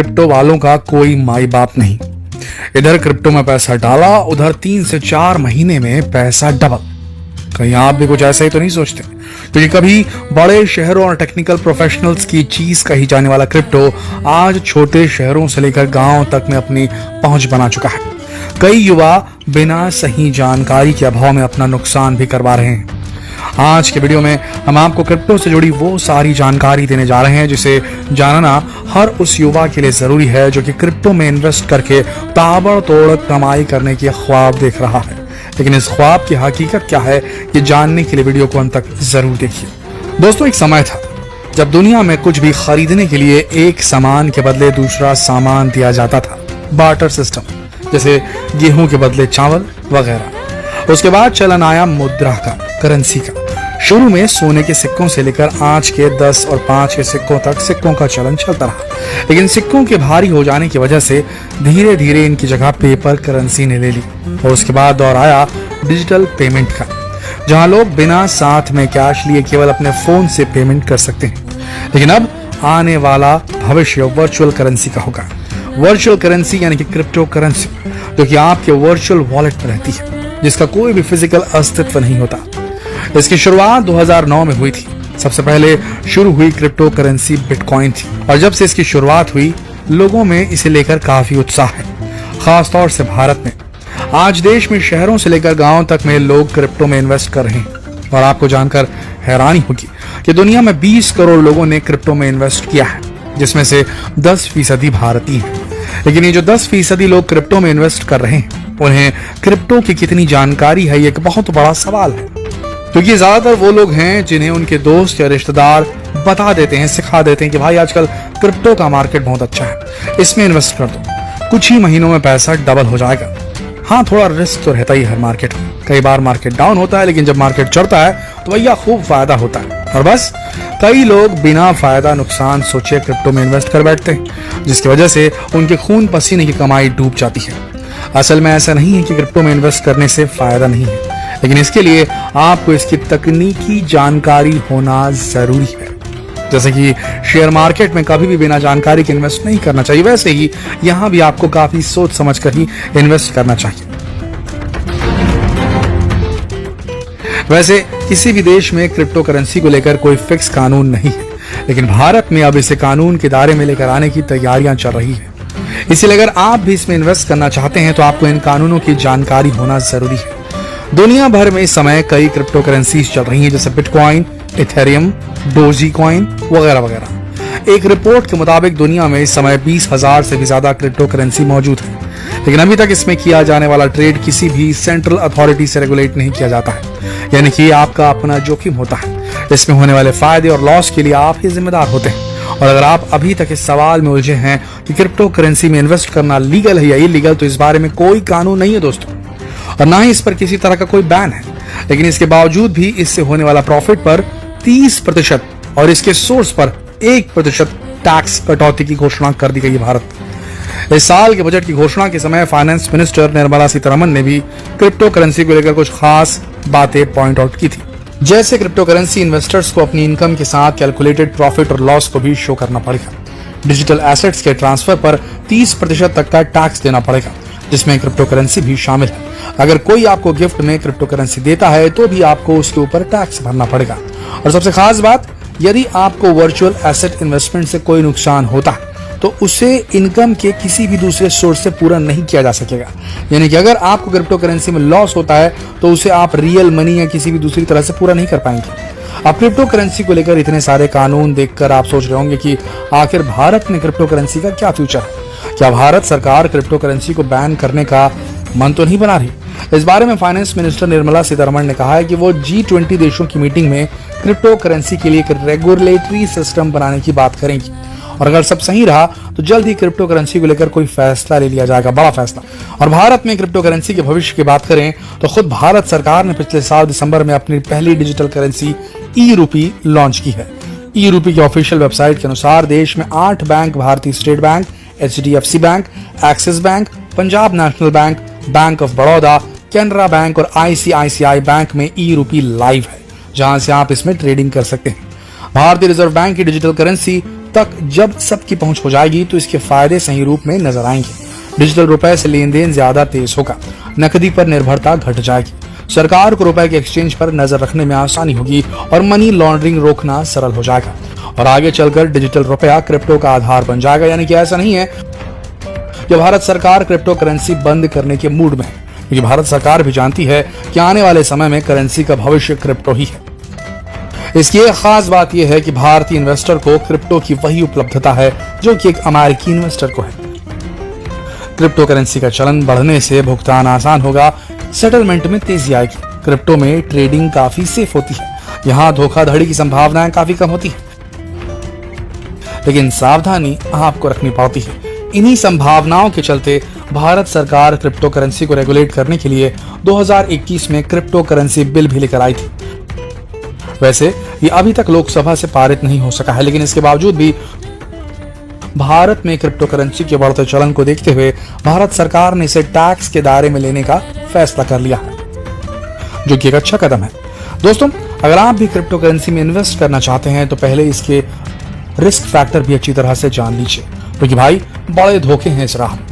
Crypto वालों का कोई माई बाप नहीं। इधर क्रिप्टो में पैसा डाला, उधर 3 से 4 महीने में पैसा डबल। कहीं आप भी कुछ ऐसा ही तो नहीं सोचते? क्योंकि कभी बड़े शहरों और टेक्निकल प्रोफेशनल्स की चीज कही जाने वाला क्रिप्टो आज छोटे शहरों से लेकर गांव तक में अपनी पहुंच बना चुका है। कई युवा बिना सही जानकारी के अभाव में अपना नुकसान भी करवा रहे हैं। आज के वीडियो में हम आपको क्रिप्टो से जुड़ी वो सारी जानकारी देने जा रहे हैं जिसे जानना हर उस युवा के लिए जरूरी है जो कि क्रिप्टो में इन्वेस्ट करके ताबड़तोड़ कमाई करने की ख्वाब देख रहा है। लेकिन इस ख्वाब की हकीकत क्या है, ये जानने के लिए वीडियो को अंत तक जरूर देखिए। दोस्तों, एक समय था जब दुनिया में कुछ भी खरीदने के लिए एक सामान के बदले दूसरा सामान दिया जाता था, बार्टर सिस्टम, जैसे गेहूं के बदले चावल वगैरह। उसके बाद चलन आया मुद्रा का, करेंसी का। शुरू में सोने के सिक्कों से लेकर आज के 10 और 5 के सिक्कों तक सिक्कों का चलन चलता रहा, लेकिन सिक्कों के भारी हो जाने की वजह से धीरे धीरे इनकी जगह पेपर करेंसी ने ले ली। और उसके बाद दौर आया डिजिटल पेमेंट का, जहां लोग बिना साथ में कैश लिए केवल अपने फोन से पेमेंट कर सकते हैं। लेकिन अब आने वाला भविष्य वर्चुअल करेंसी का होगा। वर्चुअल करेंसी यानी कि क्रिप्टो करेंसी, जो कि आपके वर्चुअल वॉलेट में रहती है, जिसका कोई भी फिजिकल अस्तित्व नहीं होता। इसकी शुरुआत 2009 में हुई थी। सबसे पहले शुरू हुई क्रिप्टो करेंसी बिटकॉइन थी, और जब से इसकी शुरुआत हुई लोगों में इसे लेकर काफी उत्साह है, खासतौर से भारत में। आज देश में शहरों से लेकर गांव तक में लोग क्रिप्टो में इन्वेस्ट कर रहे हैं। और आपको जानकर हैरानी होगी कि दुनिया में 20 करोड़ लोगों ने क्रिप्टो में इन्वेस्ट किया है, जिसमें से 10% भारतीय हैं। लेकिन ये जो 10% लोग क्रिप्टो में इन्वेस्ट कर रहे हैं, उन्हें क्रिप्टो की कितनी जानकारी है, ये एक बहुत बड़ा सवाल है। क्योंकि ज्यादातर वो लोग हैं जिन्हें उनके दोस्त या रिश्तेदार बता देते हैं, सिखा देते हैं कि भाई आजकल क्रिप्टो का मार्केट बहुत अच्छा है, इसमें इन्वेस्ट कर दो, कुछ ही महीनों में पैसा डबल हो जाएगा। हाँ, थोड़ा रिस्क तो रहता ही हर मार्केट में। कई बार मार्केट डाउन होता है, लेकिन जब मार्केट चढ़ता है तो भैया खूब फायदा होता है। और बस कई लोग बिना फायदा नुकसान सोचे क्रिप्टो में इन्वेस्ट कर बैठते हैं, जिसकी वजह से उनके खून पसीने की कमाई डूब जाती है। असल में ऐसा नहीं है कि क्रिप्टो में इन्वेस्ट करने से फायदा नहीं है, लेकिन इसके लिए आपको इसकी तकनीकी जानकारी होना जरूरी है। जैसे कि शेयर मार्केट में कभी भी बिना जानकारी के इन्वेस्ट नहीं करना चाहिए, वैसे ही यहां भी आपको काफी सोच समझ कर ही इन्वेस्ट करना चाहिए। वैसे किसी भी देश में क्रिप्टो करेंसी को लेकर कोई फिक्स कानून नहीं है, लेकिन भारत में अब इसे कानून के दायरे में लेकर आने की तैयारियां चल रही है। इसलिए अगर आप भी इसमें इन्वेस्ट करना चाहते हैं तो आपको इन कानूनों की जानकारी होना जरूरी है। दुनिया भर में इस समय कई क्रिप्टो करेंसीज चल रही हैं, जैसे बिटकॉइन, इथेरियम, डोजी कॉइन वगैरह वगैरह। एक रिपोर्ट के मुताबिक दुनिया में इस समय 20,000 से भी ज्यादा क्रिप्टो करेंसी मौजूद है, लेकिन अभी तक इसमें किया जाने वाला ट्रेड किसी भी सेंट्रल अथॉरिटी से रेगुलेट नहीं किया जाता है, यानी कि आपका अपना जोखिम होता है। इसमें होने वाले फायदे और लॉस के लिए आप ही जिम्मेदार होते हैं। और अगर आप अभी तक इस सवाल में उलझे हैं कि क्रिप्टो करेंसी में इन्वेस्ट करना लीगल है या इलीगल, तो इस बारे में कोई कानून नहीं है दोस्तों, और ना ही इस पर किसी तरह का कोई बैन है। लेकिन इसके बावजूद भी इससे होने वाला प्रॉफिट पर 30% और इसके सोर्स पर 1% टैक्स कटौती की घोषणा कर दी गई है भारत में। इस साल के बजट की घोषणा के समय फाइनेंस मिनिस्टर निर्मला सीतारमण ने भी क्रिप्टो करेंसी को लेकर कुछ खास बातें पॉइंट आउट की थी। जैसे क्रिप्टो करेंसी इन्वेस्टर्स को अपनी इनकम के साथ कैलकुलेटेड प्रॉफिट और लॉस को भी शो करना पड़ेगा। डिजिटल एसेट्स के ट्रांसफर पर 30% तक का टैक्स देना पड़ेगा, जिसमें क्रिप्टो करेंसी भी शामिल है। अगर कोई आपको गिफ्ट में क्रिप्टो करेंसी देता है तो भी आपको उसके ऊपर टैक्स भरना पड़ेगा। और सबसे खास बात, यदि आपको वर्चुअल एसेट इन्वेस्टमेंट से कोई नुकसान होता है तो उसे इनकम के किसी भी दूसरे सोर्स से पूरा नहीं किया जा सकेगा। यानी कि अगर आपको क्रिप्टो करेंसी में लॉस होता है तो उसे आप रियल मनी या किसी भी दूसरी तरह से पूरा नहीं कर पाएंगे। अब क्रिप्टो करेंसी को लेकर इतने सारे कानून देखकर आप सोच रहे होंगे कि आखिर भारत में क्रिप्टो करेंसी का क्या फ्यूचर है। क्या भारत सरकार क्रिप्टो करेंसी को बैन करने का मन तो नहीं बना रही? इस बारे में फाइनेंस मिनिस्टर निर्मला सीतारमण ने कहा है कि वो G20 देशों की मीटिंग में क्रिप्टो करेंसी के लिए एक रेगुलेटरी सिस्टम बनाने की बात करेंगी, और अगर सब सही रहा तो जल्द ही क्रिप्टो करेंसी को लेकर कोई फैसला ले लिया जाएगा, बड़ा फैसला। और भारत में क्रिप्टो करेंसी के भविष्य की बात करें तो खुद भारत सरकार ने पिछले साल दिसंबर में अपनी पहली डिजिटल करेंसी ई-रूपी लॉन्च की है। ई-रूपी की ऑफिशियल वेबसाइट के अनुसार देश में 8 बैंक, भारतीय state bank, HDFC bank, axis bank, Punjab national bank, bank of Baroda, Canara bank और ICICI बैंक में ई-रूपी लाइव है, जहां से आप इसमें ट्रेडिंग कर सकते हैं। भारतीय रिजर्व बैंक की डिजिटल करेंसी तक जब सबकी पहुंच हो जाएगी तो इसके फायदे सही रूप में नजर आएंगे। डिजिटल रुपए से लेन देन ज्यादा तेज होगा, नकदी पर निर्भरता घट जाएगी, सरकार को रुपए के एक्सचेंज पर नजर रखने में आसानी होगी और मनी लॉन्ड्रिंग रोकना सरल हो जाएगा। और आगे चलकर डिजिटल रुपया क्रिप्टो का आधार बन जाएगा। यानी कि ऐसा नहीं है कि भारत सरकार क्रिप्टो करेंसी बंद करने के मूड में है, क्योंकि भारत सरकार भी जानती है कि आने वाले समय में करेंसी का भविष्य क्रिप्टो ही है। इसकी एक खास बात यह है कि भारतीय इन्वेस्टर को क्रिप्टो की वही उपलब्धता है जो कि एक अमेरिकी इन्वेस्टर को है। क्रिप्टो करेंसी का चलन बढ़ने से भुगतान आसान होगा, सेटलमेंट में तेजी आएगी, क्रिप्टो में ट्रेडिंग काफी सेफ होती है, यहाँ धोखाधड़ी की संभावनाएं काफी कम होती है, लेकिन सावधानी आपको रखनी पड़ती है। इन्हीं संभावनाओं के चलते भारत सरकार क्रिप्टो करेंसी को रेगुलेट करने के लिए 2021 में क्रिप्टो करेंसी बिल भी लेकर आई थी। वैसे ये अभी तक लोकसभा से पारित नहीं हो सका है, लेकिन इसके बावजूद भी भारत में क्रिप्टो करेंसी के बढ़ते चलन को देखते हुए भारत सरकार ने इसे टैक्स के दायरे में लेने का फैसला कर लिया है, जो कि एक अच्छा कदम है। दोस्तों, अगर आप भी क्रिप्टो करेंसी में इन्वेस्ट करना चाहते हैं तो पहले इसके रिस्क फैक्टर भी अच्छी तरह से जान लीजिए, क्योंकि भाई बड़े धोखे हैं इस राह में।